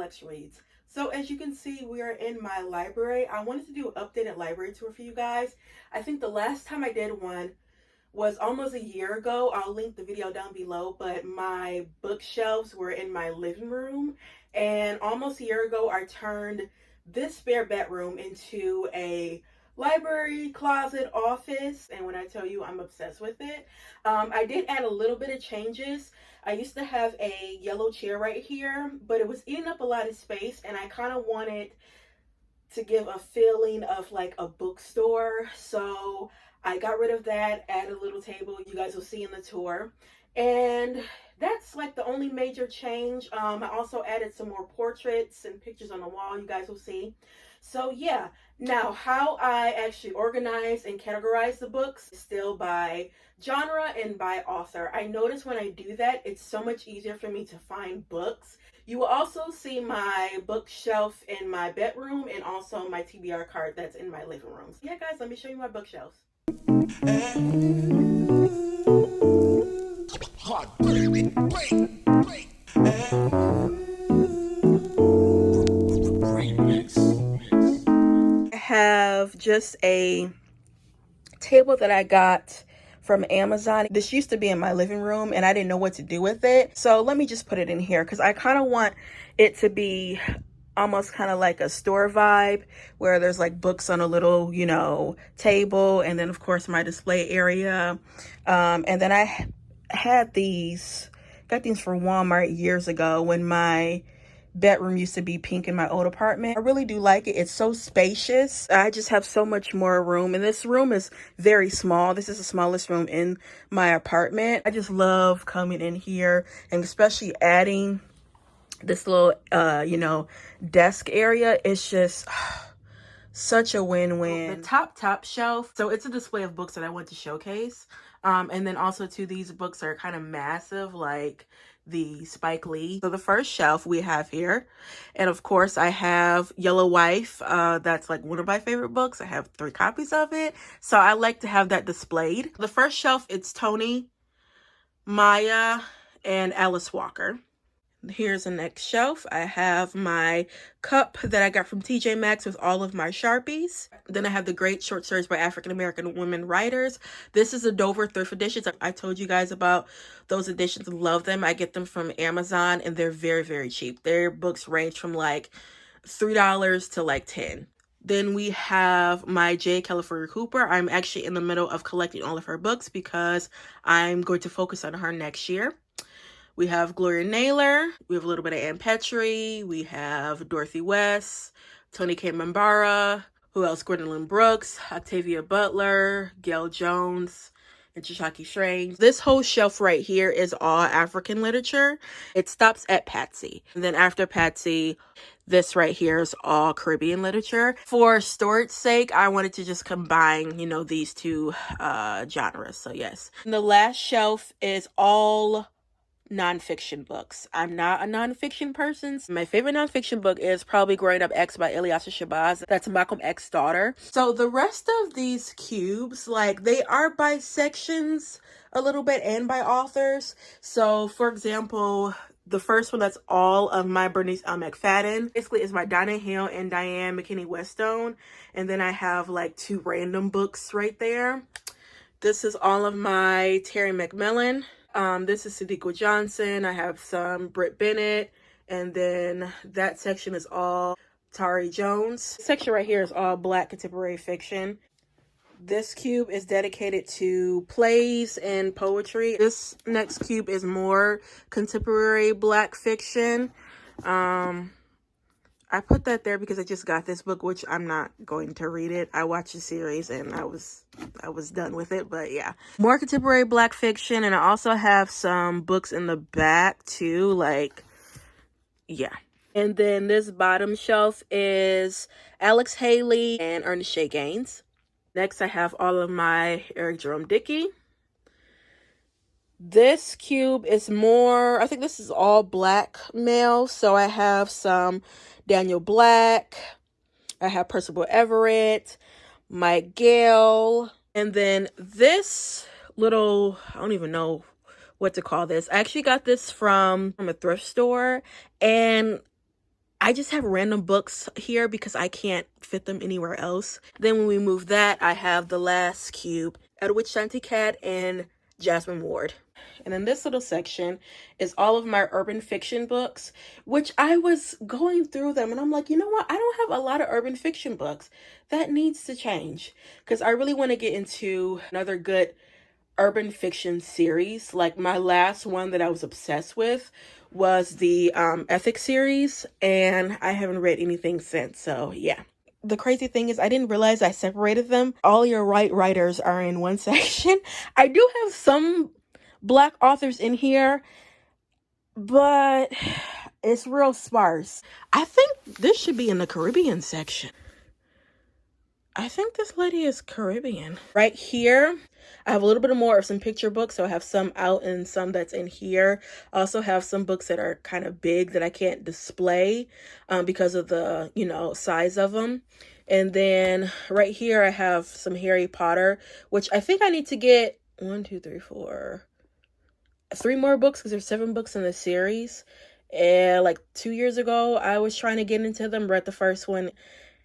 Lex Reads. So as you can see, we are in my library. I wanted to do an updated library tour for you guys. I think the last time I did one was almost a year ago. I'll link the video down below, but my bookshelves were in my living room. And almost a year ago, I turned this spare bedroom into a library, closet, office. And when I tell you I'm obsessed with it, I did add a little bit of changes. I used to have a yellow chair right here, but it was eating up a lot of space, and I kind of wanted to give a feeling of like a bookstore. So I got rid of that, add a little table you guys will see in the tour. And that's like the only major change. I also added some more portraits and pictures on the wall you guys will see. So yeah, now how I actually organize and categorize the books is still by genre and by author. I notice when I do that, it's so much easier for me to find books. You will also see my bookshelf in my bedroom and also my TBR card that's in my living room. So yeah guys, let me show you my bookshelves. I have just a table that I got from Amazon. This used to be in my living room and I didn't know what to do with it. So let me just put it in here because I kind of want it to be almost kind of like a store vibe where there's like books on a little, you know, table, and then of course my display area. And then I got these from Walmart years ago when my bedroom used to be pink in my old apartment. I really do like it. It's so spacious. I just have so much more room, and this room is very small. This is the smallest room in my apartment. I just love coming in here, and especially adding this little you know, desk area. It's just such a win-win. The top shelf, so it's a display of books that I want to showcase, and then also too, these books are kind of massive, like the Spike Lee. So the first shelf we have here, and of course I have Yellow Wife. That's like one of my favorite books. I have 3 copies of it, so I like to have that displayed. The first shelf, it's Toni, Maya, and Alice Walker. Here's the next shelf. I have my cup that I got from TJ Maxx with all of my Sharpies. Then I have the Great Short Stories by African American Women Writers. This is a Dover Thrift Editions. I told you guys about those editions. Love them. I get them from Amazon and they're very, very cheap. Their books range from like $3 to like $10. Then we have my J. California Cooper. I'm actually in the middle of collecting all of her books because I'm going to focus on her next year. We have Gloria Naylor. We have a little bit of Ann Petrie. We have Dorothy West, Toni K. Mambara. Who else? Gwendolyn Brooks, Octavia Butler, Gail Jones, and Tashaki Strange. This whole shelf right here is all African literature. It stops at Patsy. And then after Patsy, this right here is all Caribbean literature. For storage sake, I wanted to just combine, you know, these two genres. So yes. And the last shelf is all nonfiction books. I'm not a nonfiction person. My favorite nonfiction book is probably Growing Up X by Ilyasah Shabazz. That's Malcolm X's daughter. So the rest of these cubes, like, they are by sections a little bit and by authors. So for example, the first one, that's all of my Bernice McFadden. Basically is my Donna Hill and Diane McKinney Westone. And then I have like 2 random books right there. This is all of my Terry McMillan. This is Sadiqa Johnson. I have some Britt Bennett, and then that section is all Tari Jones. This section right here is all Black contemporary fiction. This cube is dedicated to plays and poetry. This next cube is more contemporary Black fiction. I put that there because I just got this book, which I'm not going to read it. I watched the series and I was done with it, but yeah. More contemporary Black fiction, and I also have some books in the back too, like, yeah. And then this bottom shelf is Alex Haley and Ernest J. Gaines. Next, I have all of my Eric Jerome Dickey. This cube is more, I think this is all Black male. So I have some Daniel Black. I have Percival Everett, Mike Gale. And then this little, I don't even know what to call this. I actually got this from a thrift store. And I just have random books here because I can't fit them anywhere else. Then when we move that, I have The Last Cube, Edward Shanty Cat, and Jasmine Ward. And then this little section is all of my urban fiction books, which I was going through them and I'm like, you know what? I don't have a lot of urban fiction books. That needs to change because I really want to get into another good urban fiction series. Like my last one that I was obsessed with was the Ethics series, and I haven't read anything since. So yeah. The crazy thing is I didn't realize I separated them. All your white writers are in one section. I do have some Black authors in here, but it's real sparse. I think this should be in the Caribbean section. I think this lady is Caribbean. Right here, I have a little bit more of some picture books. So I have some out and some that's in here. I also have some books that are kind of big that I can't display because of the, size of them. And then right here, I have some Harry Potter, which I think I need to get 3 more books because there's 7 books in the series. And like 2 years ago, I was trying to get into them, read the first one,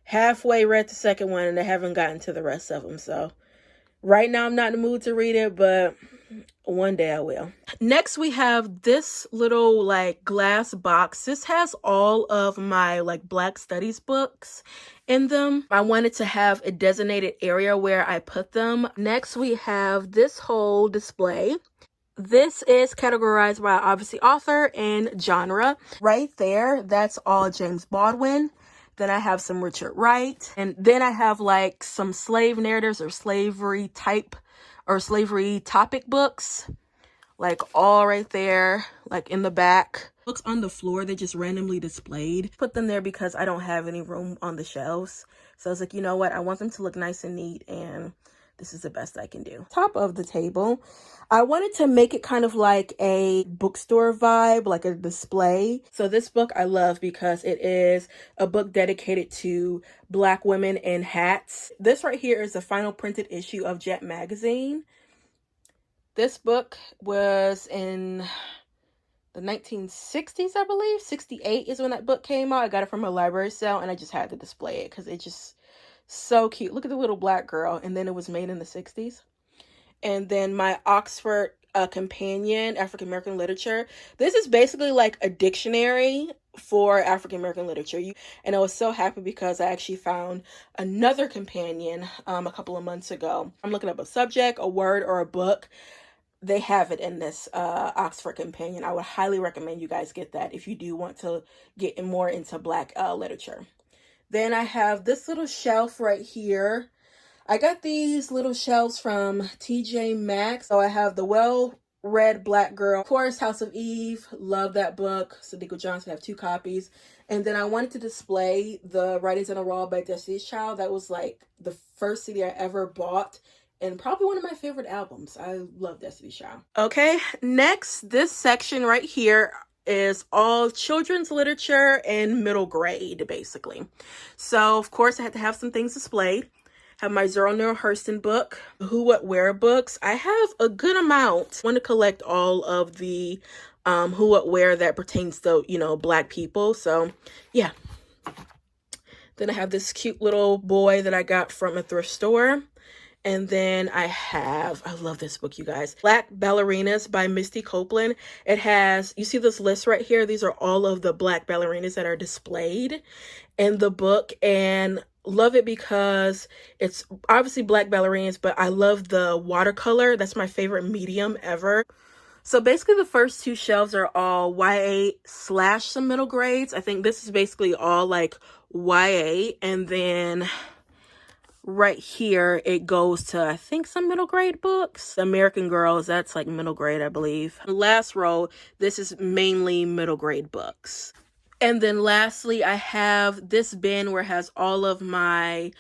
halfway read the second one, and I haven't gotten to the rest of them. So right now I'm not in the mood to read it, but one day I will. Next we have this little like glass box. This has all of my like Black studies books in them. I wanted to have a designated area where I put them. Next we have this whole display. This is categorized by obviously author and genre. Right there, that's all James Baldwin. Then I have some Richard Wright. And then I have like some slave narratives or slavery type or slavery topic books. Like all right there, like in the back. Books on the floor, they just randomly displayed. Put them there because I don't have any room on the shelves. So I was like, you know what? I want them to look nice and neat, and this is the best I can do. Top of the table, I wanted to make it kind of like a bookstore vibe, like a display. So this book I love because it is a book dedicated to Black women in hats. This right here is the final printed issue of Jet magazine. This book was in the 1960s, I believe. 68 is when that book came out. I got it from a library sale and I just had to display it because it just so cute. Look at the little Black girl. And then it was made in the 60s. And then my Oxford Companion, African American Literature. This is basically like a dictionary for African American literature. And I was so happy because I actually found another companion a couple of months ago. I'm looking up a subject, a word, or a book. They have it in this Oxford Companion. I would highly recommend you guys get that if you do want to get more into Black literature. Then I have this little shelf right here. I got these little shelves from TJ Maxx. So I have The Well-Read Black Girl, of course, House of Eve. Love that book. Sadiqa Johnson, I have 2 copies. And then I wanted to display the Writings on a Wall by Destiny's Child. That was like the first CD I ever bought. And probably one of my favorite albums. I love Destiny's Child. Okay, next, this section right here is all children's literature and middle grade, basically. So, of course, I had to have some things displayed. I have my Zora Neale Hurston book, Who, What, Where books. I have a good amount. I want to collect all of the Who, What, Where that pertains to, Black people. So, yeah. Then I have this cute little boy that I got from a thrift store. And then I love this book, you guys. Black Ballerinas by Misty Copeland. It has, you see this list right here? These are all of the Black ballerinas that are displayed in the book. And love it because it's obviously Black ballerinas, but I love the watercolor. That's my favorite medium ever. So basically the first 2 shelves are all YA / some middle grades. I think this is basically all like YA. And then right here it goes to I think some middle grade books. American Girls, that's like middle grade, I believe. The last row, this is mainly middle grade books. And then lastly, I have this bin where it has all of my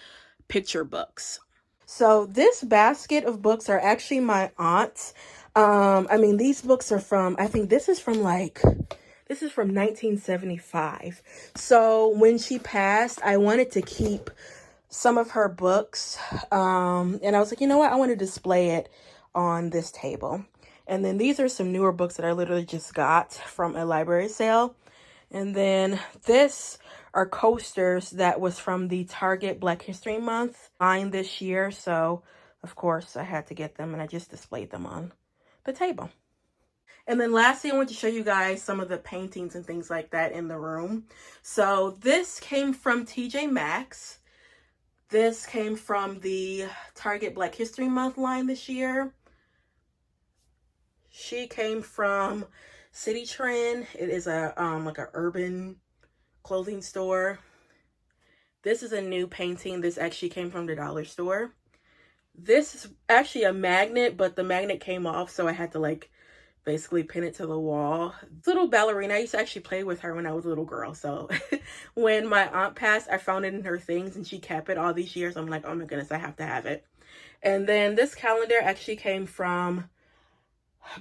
picture books. So this basket of books are actually my aunt's. These books are from, I think this is from 1975. So when she passed, I wanted to keep some of her books, and I was like, you know what, I want to display it on this table. And then these are some newer books that I literally just got from a library sale. And then this are coasters that was from the Target Black History Month line this year. So, of course, I had to get them and I just displayed them on the table. And then lastly, I want to show you guys some of the paintings and things like that in the room. So this came from TJ Maxx. This came from the Target Black History Month line this year. She came from City Trend. It is a like a urban clothing store. This is a new painting. This actually came from the dollar store. This is actually a magnet, but the magnet came off, so I had to like basically pin it to the wall. Little ballerina, I used to actually play with her when I was a little girl. So when my aunt passed, I found it in her things and she kept it all these years. I'm like, oh my goodness, I have to have it. And then this calendar actually came from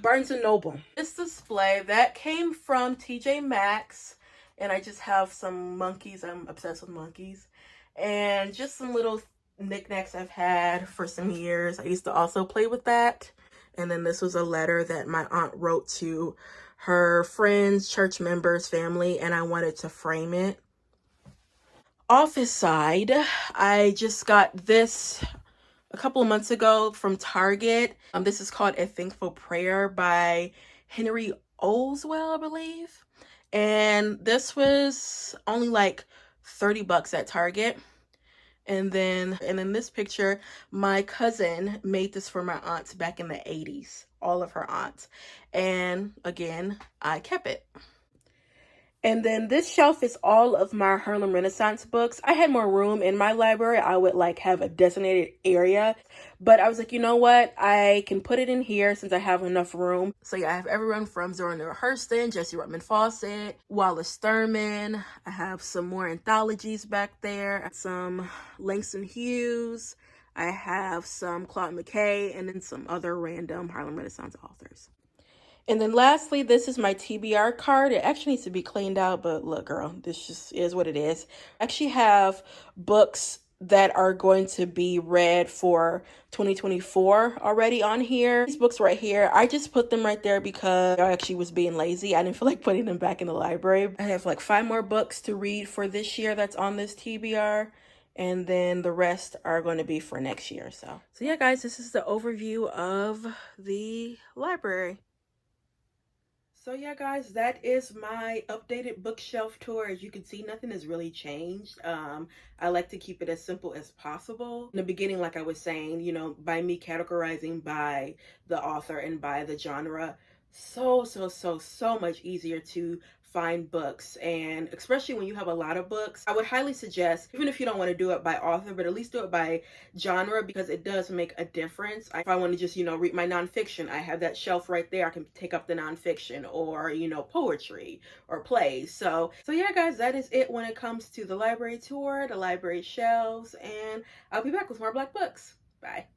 Barnes & Noble. This display, that came from TJ Maxx. And I just have some monkeys. I'm obsessed with monkeys. And just some little knickknacks I've had for some years. I used to also play with that. And then this was a letter that my aunt wrote to her friends, church members, family, and I wanted to frame it. Office side, I just got this a couple of months ago from Target. This is called A Thankful Prayer by Henry Oswell, I believe. And this was only like 30 bucks at Target. And then in this picture, my cousin made this for my aunts back in the 80s, all of her aunts. And again, I kept it. And then this shelf is all of my Harlem Renaissance books. I had more room in my library. I would like have a designated area, but I was like, you know what? I can put it in here since I have enough room. So yeah, I have everyone from Zora Neale Hurston, Jessie Redmond Fawcett, Wallace Thurman. I have some more anthologies back there, some Langston Hughes. I have some Claude McKay, and then some other random Harlem Renaissance authors. And then lastly, this is my TBR card. It actually needs to be cleaned out, but look, girl, this just is what it is. I actually have books that are going to be read for 2024 already on here. These books right here, I just put them right there because I actually was being lazy. I didn't feel like putting them back in the library. I have like 5 more books to read for this year that's on this TBR. And then the rest are going to be for next year. So yeah, guys, this is the overview of the library. So yeah, guys, that is my updated bookshelf tour. As you can see, nothing has really changed. I like to keep it as simple as possible. In the beginning, like I was saying, you know, by me categorizing by the author and by the genre, so much easier to find books. And especially when you have a lot of books, I would highly suggest, even if you don't want to do it by author, but at least do it by genre, because it does make a difference. If I want to just, you know, read my nonfiction, I have that shelf right there. I can take up the nonfiction, or, you know, poetry or plays. So yeah, guys, that is it when it comes to the library tour, the library shelves, and I'll be back with more Black books. Bye.